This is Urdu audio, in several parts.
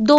2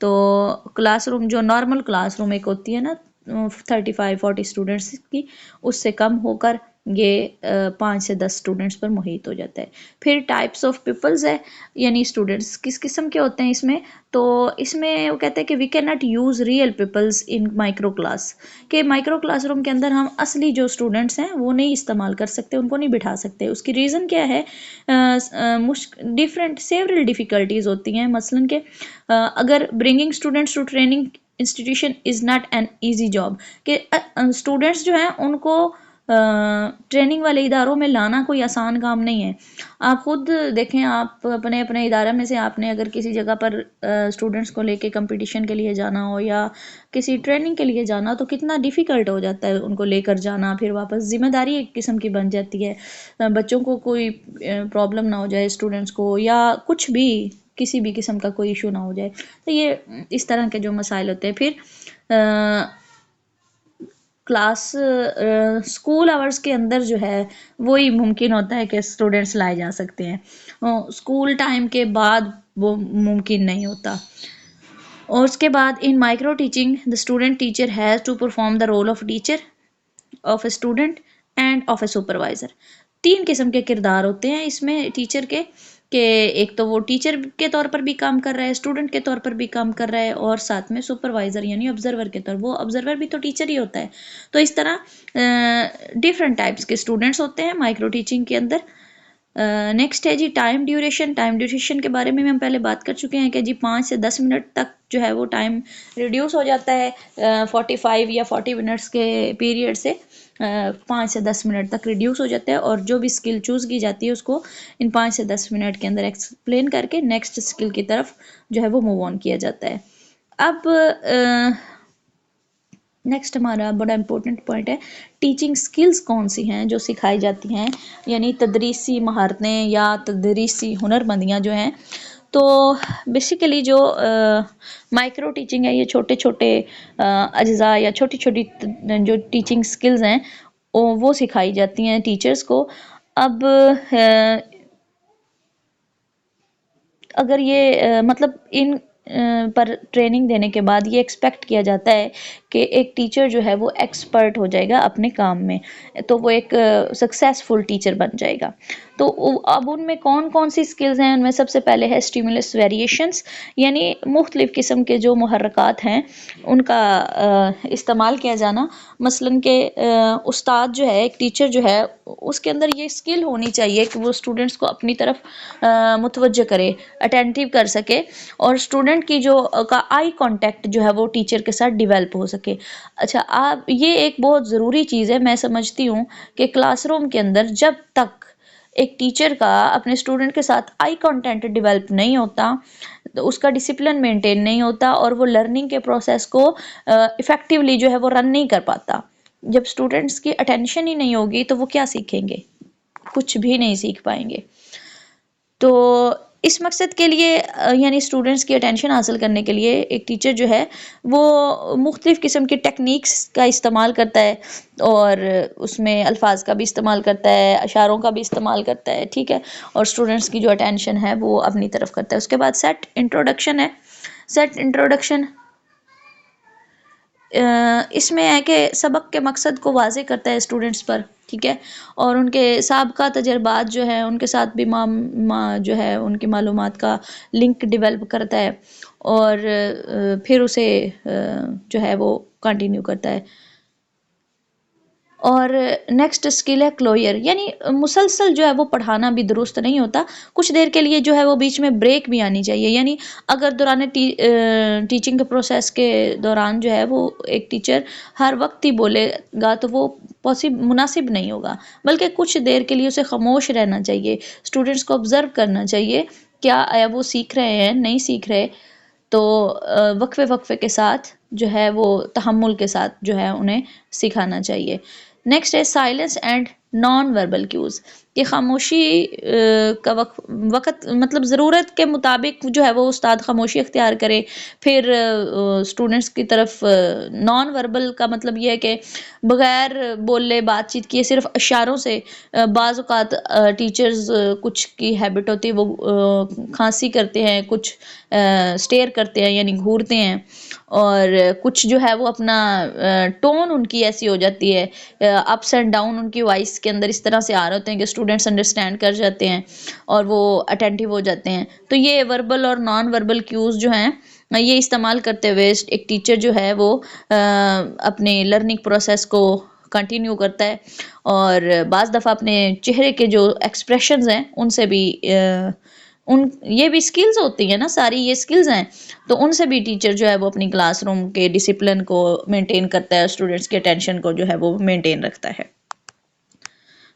تو کلاس روم جو نارمل کلاس روم ایک ہوتی ہے نا 35-40 اسٹوڈنٹس کی، اس سے کم ہو کر یہ 5 سے 10 اسٹوڈنٹس پر محیط ہو جاتا ہے۔ پھر ٹائپس آف پیپلز ہے، یعنی اسٹوڈنٹس کس قسم کے ہوتے ہیں اس میں، تو اس میں وہ کہتے ہیں کہ we can not use real peoples in micro class, کہ مائکرو کلاس روم کے اندر ہم اصلی جو اسٹوڈنٹس ہیں وہ نہیں استعمال کر سکتے، ان کو نہیں بٹھا سکتے۔ اس کی ریزن کیا ہے، ڈفرینٹ سیورل ڈیفیکلٹیز ہوتی ہیں، مثلاً کہ اگر bringing students to training institution is not an easy job, کہ اسٹوڈنٹس جو ہیں ان کو ٹریننگ والے اداروں میں لانا کوئی آسان کام نہیں ہے۔ آپ خود دیکھیں، آپ اپنے ادارے میں سے آپ نے اگر کسی جگہ پر اسٹوڈنٹس کو لے کے کمپٹیشن کے لیے جانا ہو یا کسی ٹریننگ کے لیے جانا، تو کتنا ڈیفیکلٹ ہو جاتا ہے ان کو لے کر جانا، پھر واپس ذمہ داری ایک قسم کی بن جاتی ہے، بچوں کو کوئی پرابلم نہ ہو جائے، اسٹوڈنٹس کو، یا کچھ بھی کسی بھی قسم کا کوئی ایشو نہ ہو جائے، تو یہ اس طرح کے جو مسائل ہوتے ہیں۔ پھر کلاس اسکول آورس کے اندر جو ہے وہی ممکن ہوتا ہے کہ اسٹوڈنٹس لائے جا سکتے ہیں، اسکول ٹائم کے بعد وہ ممکن نہیں ہوتا۔ اور اس کے بعد in micro teaching the student teacher has to perform the role of teacher, of a student and of a supervisor. 3 قسم کے کردار ہوتے ہیں اس میں ٹیچر کے، کہ ایک تو وہ ٹیچر کے طور پر بھی کام کر رہا ہے، اسٹوڈنٹ کے طور پر بھی کام کر رہا ہے، اور ساتھ میں سپروائزر یعنی آبزرور کے طور، وہ آبزرور بھی تو ٹیچر ہی ہوتا ہے۔ تو اس طرح ڈفرینٹ ٹائپس کے اسٹوڈنٹس ہوتے ہیں مائکرو ٹیچنگ کے اندر۔ نیکسٹ ہے جی ٹائم ڈیوریشن۔ ٹائم ڈیوریشن کے بارے میں ہم پہلے بات کر چکے ہیں کہ جی 5 سے 10 منٹ تک جو ہے وہ ٹائم ریڈیوس ہو جاتا ہے 45 یا 40 منٹس کے پیریڈ سے 5 سے 10 منٹ تک ریڈیوس ہو جاتا ہے، اور جو بھی اسکل چوز کی جاتی ہے اس کو ان 5 سے 10 منٹ کے اندر ایکسپلین کر کے نیکسٹ اسکل کی طرف جو ہے وہ موو آن کیا جاتا ہے۔ اب نیکسٹ ہمارا بڑا امپورٹنٹ پوائنٹ ہے ٹیچنگ سکلز کون سی ہیں جو سکھائی جاتی ہیں، یعنی تدریسی مہارتیں یا تدریسی ہنرمندیاں جو ہیں۔ تو بیسیکلی جو مائکرو ٹیچنگ ہے، یہ چھوٹے چھوٹے اجزاء یا چھوٹی چھوٹی جو ٹیچنگ سکلز ہیں وہ سکھائی جاتی ہیں ٹیچرز کو۔ اب اگر یہ مطلب ان پر ٹریننگ دینے کے بعد یہ ایکسپیکٹ کیا جاتا ہے کہ ایک ٹیچر جو ہے وہ ایکسپرٹ ہو جائے گا اپنے کام میں، تو وہ ایک سکسیسفل ٹیچر بن جائے گا۔ تو اب ان میں کون کون سی سکلز ہیں، ان میں سب سے پہلے ہے اسٹیمولس ویریشنز، یعنی مختلف قسم کے جو محرکات ہیں ان کا استعمال کیا جانا۔ مثلاً کہ استاد جو ہے، ایک ٹیچر جو ہے، اس کے اندر یہ سکل ہونی چاہیے کہ وہ اسٹوڈنٹس کو اپنی طرف متوجہ کرے، اٹینٹیو کر سکے، اور اسٹوڈنٹ کی جو کا آئی کانٹیکٹ جو ہے وہ ٹیچر کے ساتھ ڈیولپ ہو سکے۔ اچھا، آپ یہ ایک بہت ضروری چیز ہے، میں سمجھتی ہوں کہ کلاس روم کے اندر جب تک ایک ٹیچر کا اپنے اسٹوڈنٹ کے ساتھ آئی کانٹیکٹ ڈیولپ نہیں ہوتا، تو اس کا ڈسپلن مینٹین نہیں ہوتا، اور وہ لرننگ کے پروسیس کو افیکٹولی جو ہے وہ رن نہیں کر پاتا۔ جب اسٹوڈنٹس کی اٹینشن ہی نہیں ہوگی تو وہ کیا سیکھیں گے؟ کچھ بھی نہیں سیکھ پائیں گے۔ تو اس مقصد کے لیے یعنی اسٹوڈنٹس کی اٹینشن حاصل کرنے کے لیے ایک ٹیچر جو ہے وہ مختلف قسم کی ٹیکنیکس کا استعمال کرتا ہے، اور اس میں الفاظ کا بھی استعمال کرتا ہے، اشاروں کا بھی استعمال کرتا ہے، ٹھیک ہے، اور اسٹوڈنٹس کی جو اٹینشن ہے وہ اپنی طرف کرتا ہے۔ اس کے بعد سیٹ انٹروڈکشن ہے۔ سیٹ انٹروڈکشن اس میں ہے کہ سبق کے مقصد کو واضح کرتا ہے اسٹوڈنٹس پر، ٹھیک ہے، اور ان کے سابقہ تجربات جو ہیں ان کے ساتھ بھی جو ہے ان کی معلومات کا لنک ڈیولپ کرتا ہے، اور پھر اسے جو ہے وہ کنٹینیو کرتا ہے۔ اور نیکسٹ اسکل ہے کلوئر، یعنی مسلسل جو ہے وہ پڑھانا بھی درست نہیں ہوتا، کچھ دیر کے لیے جو ہے وہ بیچ میں بریک بھی آنی چاہیے، یعنی اگر دوران ٹیچنگ کے پروسیس کے دوران جو ہے وہ ایک ٹیچر ہر وقت ہی بولے گا تو وہ مناسب نہیں ہوگا، بلکہ کچھ دیر کے لیے اسے خاموش رہنا چاہیے، اسٹوڈنٹس کو آبزرو کرنا چاہیے کیا آیا وہ سیکھ رہے ہیں نہیں سیکھ رہے، تو وقفے کے ساتھ جو ہے وہ تحمل کے ساتھ جو ہے انہیں سکھانا چاہیے۔ نیکسٹ ہے silence and non verbal cues, کہ خاموشی کا وقت مطلب ضرورت کے مطابق جو ہے وہ استاد خاموشی اختیار کرے. پھر اسٹوڈنٹس کی طرف نان وربل کا مطلب یہ ہے کہ بغیر بولے بات چیت کیے صرف اشاروں سے. بعض اوقات ٹیچرز کچھ کی ہیبٹ ہوتی ہے وہ کھانسی کرتے ہیں، کچھ اسٹیئر کرتے ہیں یعنی گھورتے ہیں، اور کچھ جو ہے وہ اپنا ٹون ان کی ایسی ہو جاتی ہے، اپس اینڈ ڈاؤن ان کی وائس کے اندر اس طرح سے آ رہے ہوتے ہیں کہ اسٹوڈنٹس انڈرسٹینڈ کر جاتے ہیں اور وہ اٹینٹیو ہو جاتے ہیں. تو یہ وربل اور نان وربل کیوز جو ہیں یہ استعمال کرتے ہوئے ایک ٹیچر جو ہے وہ اپنے لرننگ پروسیس کو کنٹینیو کرتا ہے، اور بعض دفعہ اپنے چہرے کے جو ایکسپریشنز ہیں ان سے بھی یہ بھی سکلز ہوتی ہیں نا، ساری یہ سکلز ہیں، تو ان سے بھی ٹیچر جو ہے وہ اپنی کلاس روم کے ڈسپلن کو مینٹین کرتا ہے، اسٹوڈنٹس کے اٹینشن کو جو ہے وہ مینٹین رکھتا ہے.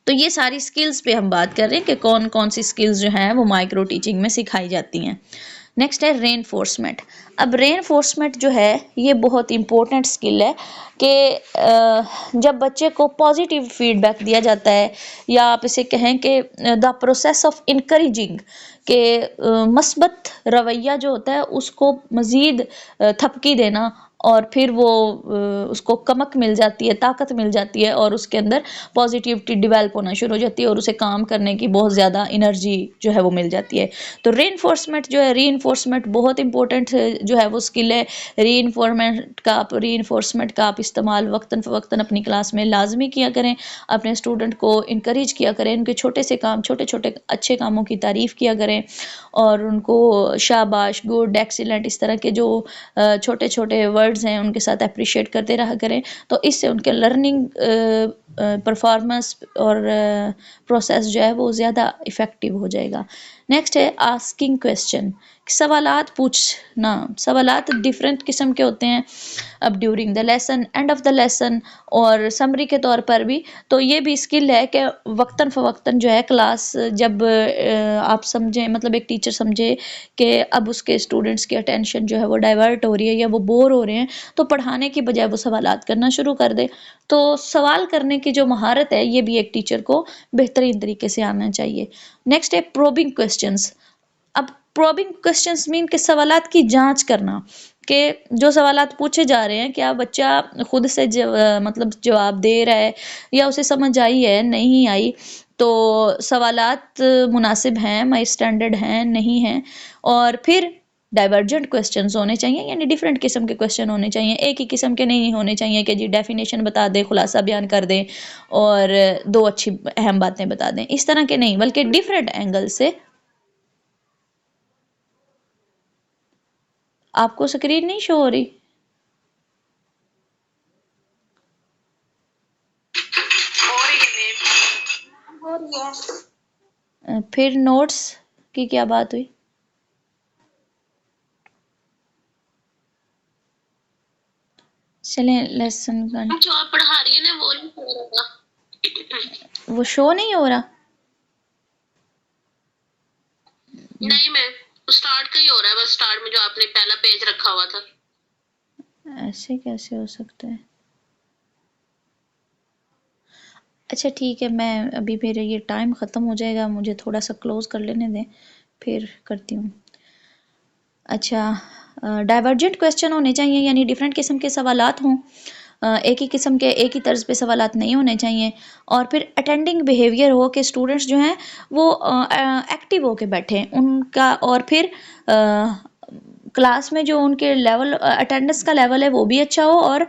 تو یہ ساری سکلز پہ ہم بات کر رہے ہیں کہ کون کون سی سکلز جو ہیں وہ مائکرو ٹیچنگ میں سکھائی جاتی ہیں. نیکسٹ ہے رین فورسمنٹ. اب رین فورسمنٹ جو ہے یہ بہت امپورٹنٹ سکل ہے کہ جب بچے کو پازیٹیو فیڈ بیک دیا جاتا ہے، یا آپ اسے کہیں کہ دا پروسیس آف انکریجنگ، کہ مثبت رویہ جو ہوتا ہے اس کو مزید تھپکی دینا، اور پھر وہ اس کو کمک مل جاتی ہے، طاقت مل جاتی ہے، اور اس کے اندر پازیٹیوٹی ڈیولپ ہونا شروع ہو جاتی ہے، اور اسے کام کرنے کی بہت زیادہ انرجی جو ہے وہ مل جاتی ہے. تو ری انفورسمنٹ جو ہے، ری انفورسمنٹ بہت امپورٹنٹ جو ہے وہ اسکل ہے. ری انفورسمنٹ کا آپ استعمال وقتاً فوقتاً اپنی کلاس میں لازمی کیا کریں. اپنے اسٹوڈنٹ کو انکریج کیا کریں، ان کے چھوٹے سے کام، چھوٹے چھوٹے اچھے کاموں کی تعریف کیا کریں، اور ان کو شاباش، گڈ، ایکسیلنٹ، اس طرح کے جو چھوٹے چھوٹے ورڈز ہیں ان کے ساتھ اپریشیٹ کرتے رہا کریں. تو اس سے ان کے لرننگ پرفارمنس اور پروسیس جو ہے وہ زیادہ افیکٹو ہو جائے گا. نیکسٹ ہے آسکنگ کویسچن، سوالات پوچھنا. سوالات ڈفرینٹ قسم کے ہوتے ہیں، اب during the lesson, and of the lesson, اور سمری کے طور پر بھی. تو یہ بھی اسکل ہے کہ وقتاً فوقتاً جو ہے کلاس جب آپ سمجھیں، مطلب ایک ٹیچر سمجھے کہ اب اس کے اسٹوڈنٹس کی اٹینشن جو ہے وہ ڈائیورٹ ہو رہی ہے یا وہ بور ہو رہے ہیں، تو پڑھانے کی بجائے وہ سوالات کرنا شروع کر دے. تو سوال کرنے کی جو مہارت ہے یہ بھی ایک ٹیچر کو بہترین طریقے سے آنا چاہیے. نیکسٹ ہے پروبنگ کویسچنس. اب پروبنگ کویسچنس مین کہ سوالات کی جانچ کرنا، کہ جو سوالات پوچھے جا رہے ہیں کیا بچہ خود سے مطلب جواب دے رہا ہے، یا اسے سمجھ آئی ہے، نہیں آئی. تو سوالات مناسب ہیں، مائی اسٹینڈرڈ ہیں، نہیں ہیں. اور پھر ڈائیورجنٹ کویسچنز ہونے چاہیے، یعنی ڈفرینٹ قسم کے کویسچن ہونے چاہیے. ایک ہی قسم کے نہیں ہونے چاہیے کہ جی ڈیفینیشن بتا دیں، خلاصہ بیان کر دیں اور دو اچھی اہم باتیں بتا دیں، اس طرح کے نہیں، بلکہ ڈفرینٹ اینگل سے. آپ کو اسکرین نہیں شو ہو رہی؟ پھر نوٹس کی کیا بات ہوئی؟ چلیں لیسن کا جو آپ پڑھا رہی ہیں نا وہ نہیں ہو رہا، وہ شو نہیں ہو رہا. نہیں میں اسٹارٹ کا ہی ہو رہا ہے، بس اسٹارٹ میں جو آپ نے پہلا پیج رکھا ہوا تھا. ایسے کیسے ہو سکتا ہے؟ اچھا ٹھیک ہے، میں ابھی میرے یہ ٹائم ختم ہو جائے گا، مجھے تھوڑا سا کلوز کر لینے دیں پھر کرتی ہوں. اچھا، ڈائیورجنٹ کویسچن ہونے چاہیے، یعنی ڈفرینٹ قسم کے سوالات ہوں، ایک ہی قسم کے ایک ہی طرز پہ سوالات نہیں ہونے چاہیے. اور پھر اٹینڈنگ بیہیویئر ہو کہ اسٹوڈنٹس جو ہیں وہ ایکٹیو ہو کے بیٹھیں ان کا، اور پھر کلاس میں جو ان کے لیول اٹینڈنس کا لیول ہے وہ بھی اچھا ہو، اور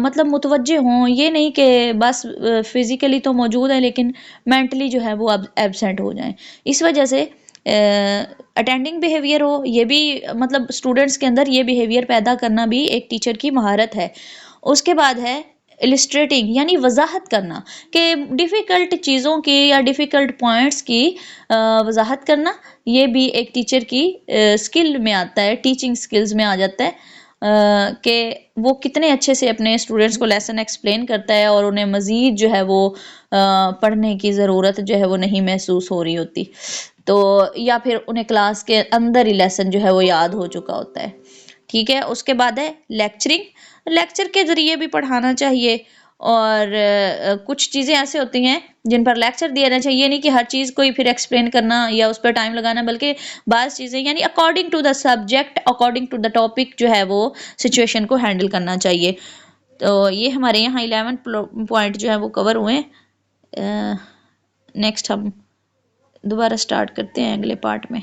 مطلب متوجہ ہوں. یہ نہیں کہ بس فزیکلی تو موجود ہے لیکن مینٹلی جو ہے وہ اب ایبسینٹ ہو جائیں. اس وجہ سے اٹینڈنگ بیہیویئر ہو، یہ بھی مطلب اسٹوڈنٹس کے اندر یہ بیہیویئر پیدا کرنا بھی ایک ٹیچر کی مہارت ہے. اس کے بعد ہے السٹریٹنگ، یعنی وضاحت کرنا، کہ ڈیفیکلٹ چیزوں کی یا ڈیفیکلٹ پوائنٹس کی وضاحت کرنا. یہ بھی ایک ٹیچر کی اسکل میں آتا ہے، ٹیچنگ اسکلز میں آ جاتا ہے، کہ وہ کتنے اچھے سے اپنے اسٹوڈنٹس کو لیسن ایکسپلین کرتا ہے، اور انہیں مزید جو ہے وہ پڑھنے کی ضرورت جو ہے وہ نہیں محسوس ہو رہی ہوتی. تو یا پھر انہیں کلاس کے اندر ہی لیسن جو ہے وہ یاد ہو چکا ہوتا ہے. ٹھیک ہے. اس کے بعد ہے لیکچرنگ. لیکچر کے ذریعے بھی پڑھانا چاہیے، اور کچھ چیزیں ایسے ہوتی ہیں جن پر لیکچر دیا جانا چاہیے، یہ نہیں کہ ہر چیز کو ہی پھر ایکسپلین کرنا یا اس پر ٹائم لگانا، بلکہ بعض چیزیں یعنی according to the subject, according to the topic جو ہے وہ سچویشن کو ہینڈل کرنا چاہیے۔ تو یہ ہمارے یہاں 11 پوائنٹ جو ہے وہ کور ہوئے۔ نیکسٹ ہم دوبارہ سٹارٹ کرتے ہیں اگلے پارٹ میں۔